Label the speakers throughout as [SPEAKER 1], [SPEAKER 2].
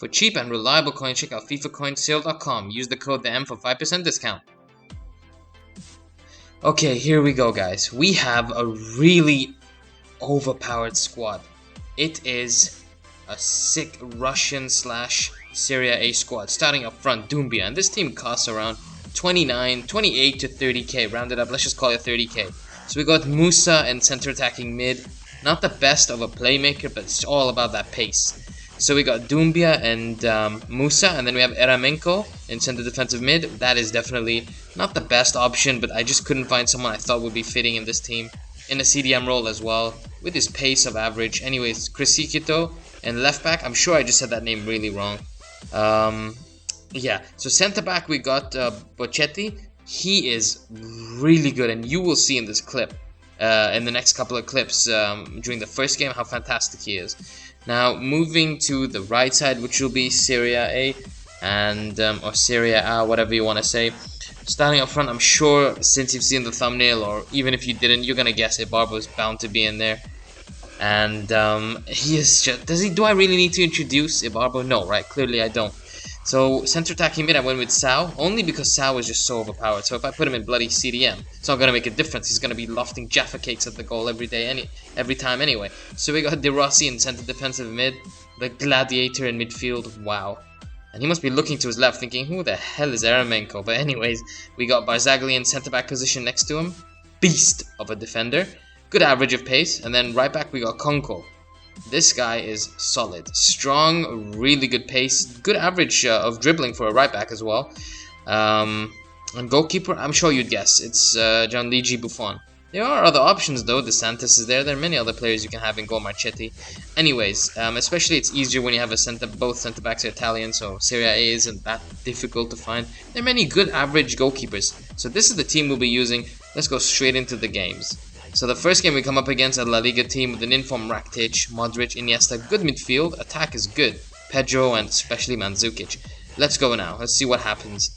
[SPEAKER 1] For cheap and reliable coins, check out FIFACoinsSale.com. Use the code THEM for 5% discount. Okay, here we go, guys. We have a really overpowered squad. It is a sick Russian / Serie A squad. Starting up front, Doumbia, and this team costs around 28 to 30k. Rounded up, let's just call it 30k. So we got Musa and center attacking mid. Not the best of a playmaker, but it's all about that pace. So we got Doumbia and Musa, and then we have Eramenko in center defensive mid. That is definitely not the best option, but I just couldn't find someone I thought would be fitting in this team. In a CDM role as well, with his pace of average. Anyways, Krisikito and left back. I'm sure I just said that name really wrong. Yeah, so center back we got Bocchetti. He is really good, and you will see in this clip, in the next couple of clips during the first game, how fantastic he is. Now moving to the right side, which will be Serie A and or Serie A, whatever you want to say. Starting up front, I'm sure since you've seen the thumbnail, or even if you didn't, you're gonna guess Ibarbo is bound to be in there. And he is just, do I really need to introduce Ibarbo? No, right? Clearly I don't. So center attacking mid, I went with Sao, only because Sao is just so overpowered. So if I put him in bloody CDM, it's not gonna make a difference. He's gonna be lofting Jaffa cakes at the goal every time anyway. So we got De Rossi in center defensive mid, the Gladiator in midfield. Wow. And he must be looking to his left thinking, who the hell is Eramenko? But anyways, we got Barzagli in center back position next to him. Beast of a defender. Good average of pace. And then right back we got Konko. This guy is solid. Strong, really good pace. Good average of dribbling for a right back as well. And goalkeeper, I'm sure you'd guess. It's Gianluigi Buffon. There are other options though. DeSantis is there. There are many other players you can have in goal. Marchetti. Anyways, especially it's easier when you have both centre backs are Italian, so Serie A isn't that difficult to find. There are many good average goalkeepers. So this is the team we'll be using. Let's go straight into the games. So the first game we come up against a La Liga team with an informed Rakitic, Modric, Iniesta. Good midfield. Attack is good. Pedro and especially Mandzukic. Let's go now. Let's see what happens.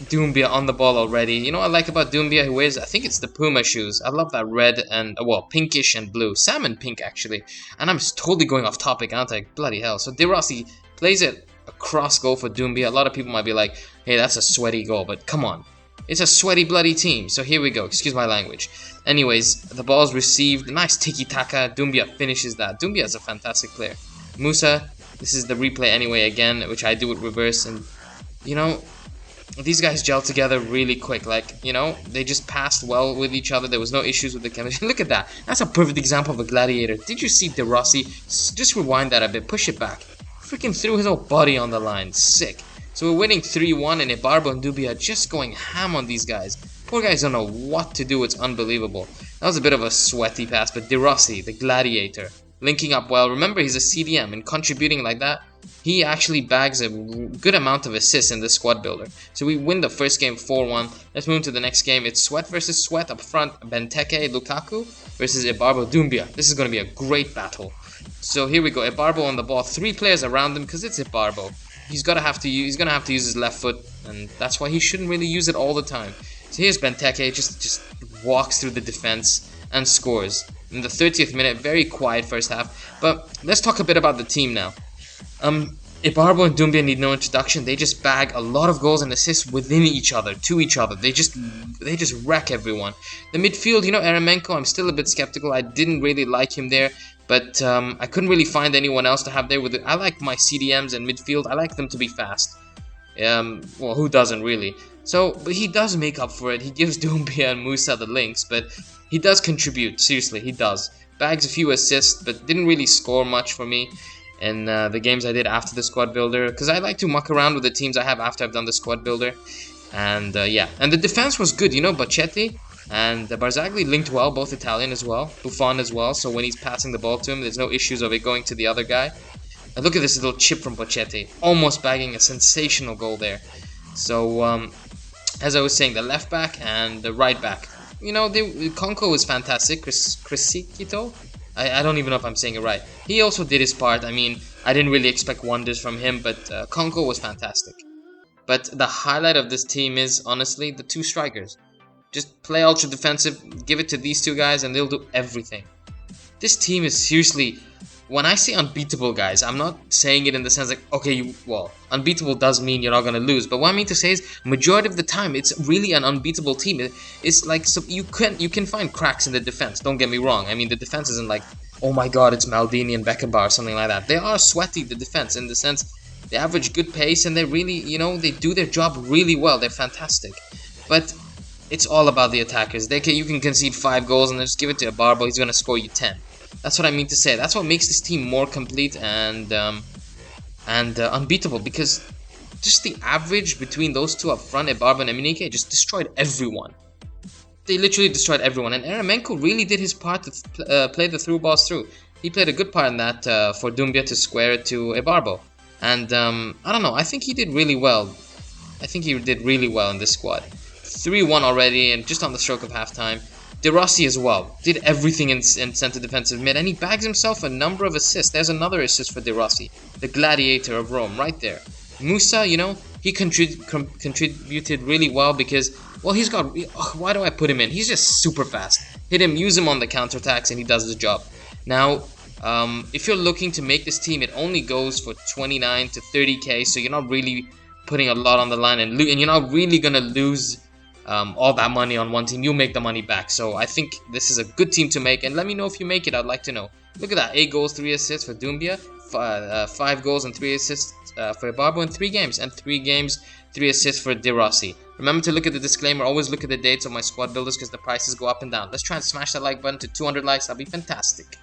[SPEAKER 1] Doumbia on the ball already. You know what I like about Doumbia? He wears, I think it's the Puma shoes. I love that red and, well, pinkish and blue. Salmon pink, actually. And I'm totally going off topic, aren't I? Bloody hell. So De Rossi plays it a cross goal for Doumbia. A lot of people might be like, hey, that's a sweaty goal. But come on. It's a sweaty, bloody team. So here we go. Excuse my language. Anyways, the ball's received. Nice tiki-taka. Doumbia finishes that. Doumbia is a fantastic player. Musa, this is the replay anyway again, which I do with reverse. And, you know, these guys gel together really quick. Like, you know, they just passed well with each other. There was no issues with the chemistry. Look at that. That's a perfect example of a gladiator. Did you see De Rossi? Just rewind that a bit. Push it back. Freaking threw his whole body on the line. Sick. So we're winning 3-1, and Ibarbo and Doumbia are just going ham on these guys. Poor guys don't know what to do. It's unbelievable. That was a bit of a sweaty pass, but De Rossi, the gladiator, linking up well. Remember, he's a CDM, and contributing like that, he actually bags a good amount of assists in this squad builder. So we win the first game 4-1. Let's move to the next game. It's Sweat versus Sweat up front. Benteke, Lukaku versus Ibarbo, Doumbia. This is going to be a great battle. So here we go. Ibarbo on the ball. 3 players around him because it's Ibarbo. He's gonna have to use his left foot, and that's why he shouldn't really use it all the time. So here's Benteke, just walks through the defense and scores in the 30th minute. Very quiet first half, but let's talk a bit about the team now. Ibarbo and Doumbia need no introduction. They just bag a lot of goals and assists within each other, to each other. They just wreck everyone. The midfield, you know, Eramenko, I'm still a bit skeptical. I didn't really like him there. But I couldn't really find anyone else to have there with it. I like my CDMs and midfield. I like them to be fast. Well, who doesn't really? So, but he does make up for it. He gives Doumbia and Musa the links, but he does contribute. Seriously, he does. Bags a few assists, but didn't really score much for me in the games I did after the squad builder. Because I like to muck around with the teams I have after I've done the squad builder. And yeah, and the defense was good. You know, Bocchetti and Barzagli linked well, both Italian as well, Buffon as well, so when he's passing the ball to him, there's no issues of it going to the other guy. And look at this little chip from Bocchetti, almost bagging a sensational goal there. So, as I was saying, the left back and the right back, you know, Konko was fantastic, Krisikito, I don't even know if I'm saying it right. He also did his part. I mean, I didn't really expect wonders from him, but Konko was fantastic. But the highlight of this team is, honestly, the 2 strikers. Just play ultra defensive, give it to these 2 guys, and they'll do everything. This team is seriously when I say unbeatable, guys, I'm not saying it in the sense like, okay, well, unbeatable does mean you're not gonna lose. But what I mean to say is, majority of the time, it's really an unbeatable team. It's like, so you can find cracks in the defense. Don't get me wrong. I mean, the defense isn't like, oh my god, it's Maldini and Beckenbauer or something like that. They are sweaty, the defense, in the sense they average good pace and they really, they do their job really well. They're fantastic. But it's all about the attackers. You can concede 5 goals and then just give it to Ibarbo. He's gonna score you 10. That's what I mean to say. That's what makes this team more complete and unbeatable, because just the average between those two up front, Ibarbo and Emenike, just destroyed everyone. They literally destroyed everyone, and Eremenko really did his part to play the through balls through. He played a good part in that for Doumbia to square it to Ibarbo. And I don't know, I think he did really well. I think he did really well in this squad. 3-1 already, and just on the stroke of halftime. De Rossi as well did everything in centre defensive mid, and he bags himself a number of assists. There's another assist for De Rossi, the gladiator of Rome, right there. Musa, he contributed really well because, well, he's got. Why do I put him in? He's just super fast. Hit him, use him on the counterattacks, and he does the job. Now, if you're looking to make this team, it only goes for 29 to 30k, so you're not really putting a lot on the line, and you're not really gonna lose all that money on one team. You'll make the money back. So I think this is a good team to make, and let me know if you make it. I'd like to know. Look at that, 8 goals, 3 assists for Doumbia, 5 goals and 3 assists for Ibarbo in 3 games, and 3 games, 3 assists for De Rossi. Remember to look at the disclaimer. Always look at the dates of my squad builders because the prices go up and down. Let's try and smash that like button to 200 likes. That'll be fantastic.